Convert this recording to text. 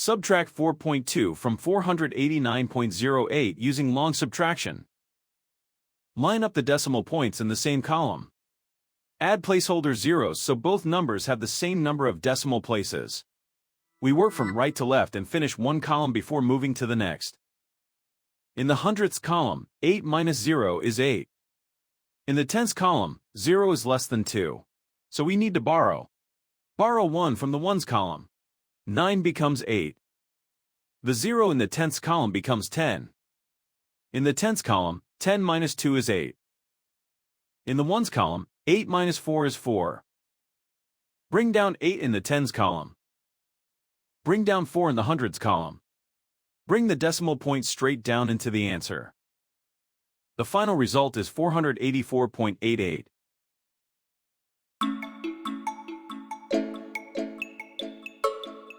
Subtract 4.2 from 489.08 using long subtraction. Line up the decimal points in the same column. Add placeholder zeros so both numbers have the same number of decimal places. We work from right to left and finish one column before moving to the next. In the hundredths column, 8 minus 0 is 8. In the tenths column, 0 is less than 2. So we need to borrow. Borrow 1 from the ones column. 9 becomes 8. The 0 in the tenths column becomes 10. In the tenths column, 10 minus 2 is 8. In the ones column, 8 minus 4 is 4. Bring down 8 in the tens column. Bring down 4 in the hundreds column. Bring the decimal point straight down into the answer. The final result is 484.88.